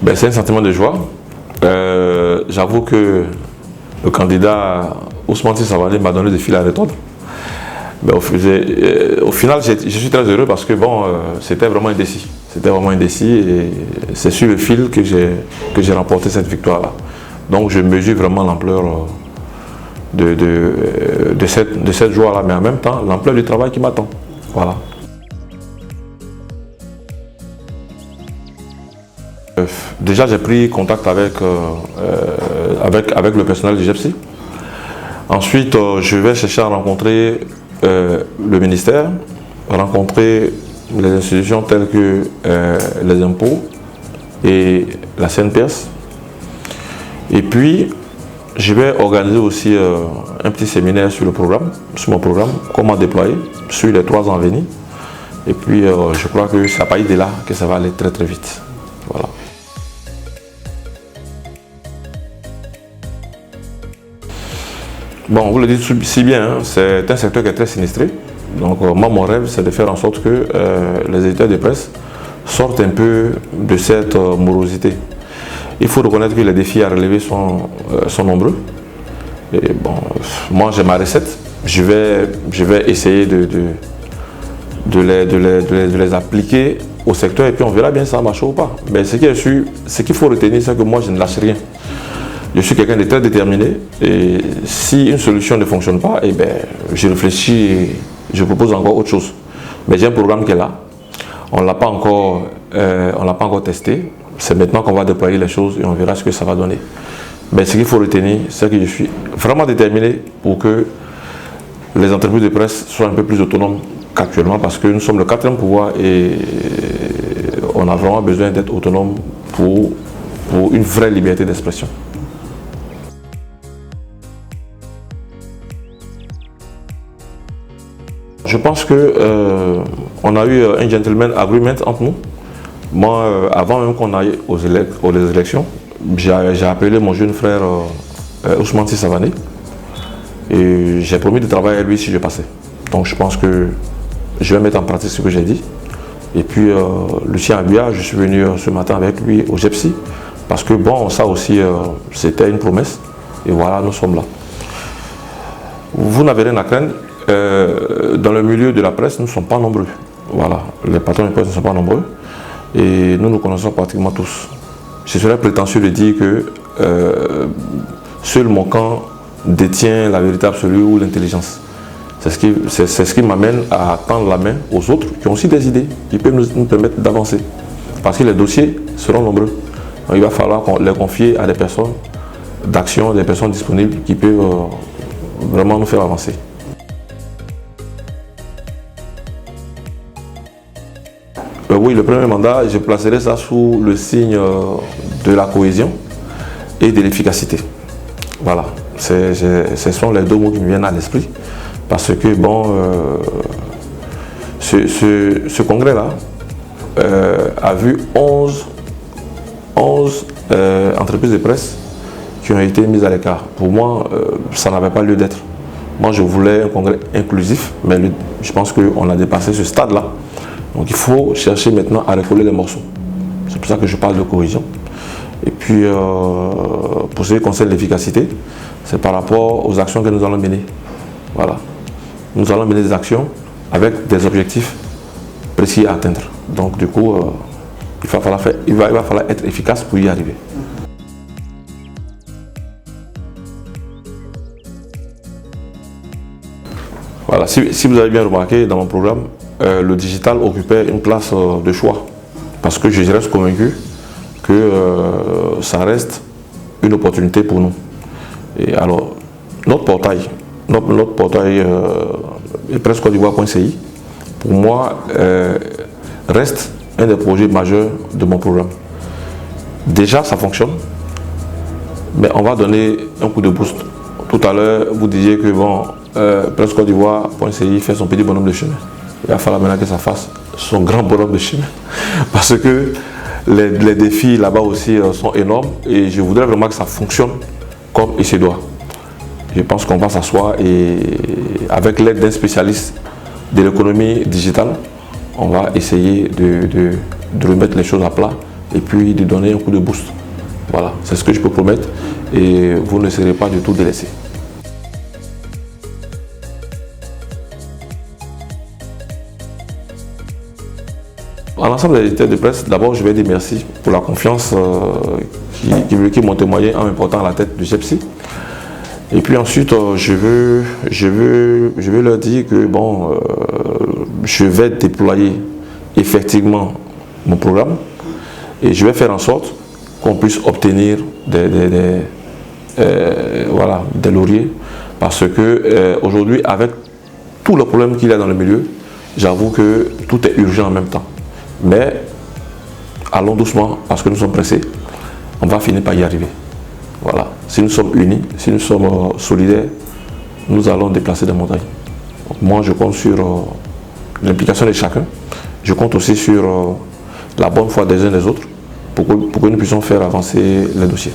Ben, c'est un sentiment de joie. J'avoue que le candidat Ousmane Savané m'a donné des fils à retordre. Ben, au final, je suis très heureux parce que bon, c'était vraiment indécis. C'était vraiment indécis et c'est sur le fil que j'ai remporté cette victoire-là. Donc je mesure vraiment l'ampleur de cette joie-là, mais en même temps, l'ampleur du travail qui m'attend. Voilà. Déjà, j'ai pris contact avec le personnel du GEPSI. Ensuite, je vais chercher à rencontrer le ministère, rencontrer les institutions telles que les impôts et la CNPS. Et puis, je vais organiser aussi un petit séminaire sur mon programme, comment déployer sur les 3 ans à venir. Et puis, je crois que ça va être là que ça va aller très très vite. Voilà. Bon, vous le dites si bien, hein, c'est un secteur qui est très sinistré. Donc, moi, mon rêve, c'est de faire en sorte que les éditeurs de presse sortent un peu de cette morosité. Il faut reconnaître que les défis à relever sont nombreux. Et bon, moi, j'ai ma recette. Je vais essayer de les appliquer au secteur et puis on verra bien si ça marche ou pas. Mais ce qui est sûr, ce qu'il faut retenir, c'est que moi, je ne lâche rien. Je suis quelqu'un de très déterminé et si une solution ne fonctionne pas, eh ben, je réfléchis et je propose encore autre chose. Mais j'ai un programme qui est là. On ne l'a pas encore testé. C'est maintenant qu'on va déployer les choses et on verra ce que ça va donner. Mais ce qu'il faut retenir, c'est que je suis vraiment déterminé pour que les entreprises de presse soient un peu plus autonomes qu'actuellement parce que nous sommes le 4e pouvoir et on a vraiment besoin d'être autonome pour une vraie liberté d'expression. Je pense qu'on a eu un gentleman agreement entre nous. Moi, avant même qu'on aille aux élections, j'ai appelé mon jeune frère Ousmane Savané et j'ai promis de travailler avec lui si je passais. Donc je pense que je vais mettre en pratique ce que j'ai dit. Et puis Lucien Abia, je suis venu ce matin avec lui au GEPSI parce que bon, ça aussi c'était une promesse et voilà, nous sommes là. Vous n'avez rien à craindre. Dans le milieu de la presse, nous ne sommes pas nombreux. Voilà, les patrons de presse ne sont pas nombreux et nous nous connaissons pratiquement tous. Ce serait prétentieux de dire que seul mon camp détient la vérité absolue ou l'intelligence. C'est ce qui m'amène à tendre la main aux autres qui ont aussi des idées qui peuvent nous permettre d'avancer. Parce que les dossiers seront nombreux. Donc, il va falloir les confier à des personnes d'action, des personnes disponibles qui peuvent vraiment nous faire avancer. Oui, le premier mandat, je placerai ça sous le signe de la cohésion et de l'efficacité. Voilà, ce sont les 2 mots qui me viennent à l'esprit. Parce que, bon, ce congrès-là a vu 11 entreprises de presse qui ont été mises à l'écart. Pour moi, ça n'avait pas lieu d'être. Moi, je voulais un congrès inclusif, mais je pense qu'on a dépassé ce stade-là. Donc il faut chercher maintenant à recoller les morceaux. C'est pour ça que je parle de cohésion. Et puis pour ce qui concerne l'efficacité, c'est par rapport aux actions que nous allons mener. Voilà. Nous allons mener des actions avec des objectifs précis à atteindre. Donc du coup, il va falloir être efficace pour y arriver. Voilà. Si vous avez bien remarqué dans mon programme, le digital occupait une place de choix parce que je reste convaincu que ça reste une opportunité pour nous. Et alors, notre portail presse-côte-d'ivoire.ci, pour moi, reste un des projets majeurs de mon programme. Déjà, ça fonctionne, mais on va donner un coup de boost. Tout à l'heure, vous disiez que bon, presse-côte-d'ivoire.ci fait son petit bonhomme de chemin. Il va falloir maintenant que ça fasse son grand bonhomme de chemin. Parce que les défis là-bas aussi sont énormes et je voudrais vraiment que ça fonctionne comme il se doit. Je pense qu'on va s'asseoir et avec l'aide d'un spécialiste de l'économie digitale, on va essayer de remettre les choses à plat et puis de donner un coup de boost. Voilà, c'est ce que je peux promettre et vous ne serez pas du tout délaissés. À l'ensemble des éditeurs de presse, d'abord je vais dire merci pour la confiance qui m'ont témoigné en me portant à la tête du GEPSI. Et puis ensuite, je vais leur dire que bon, je vais déployer effectivement mon programme et je vais faire en sorte qu'on puisse obtenir voilà, des lauriers parce que aujourd'hui, avec tout le problème qu'il y a dans le milieu, j'avoue que tout est urgent en même temps. Mais allons doucement parce que nous sommes pressés. On va finir par y arriver. Voilà. Si nous sommes unis, si nous sommes solidaires, nous allons déplacer des montagnes. Donc moi, je compte sur l'implication de chacun. Je compte aussi sur la bonne foi des uns des autres pour que nous puissions faire avancer les dossiers.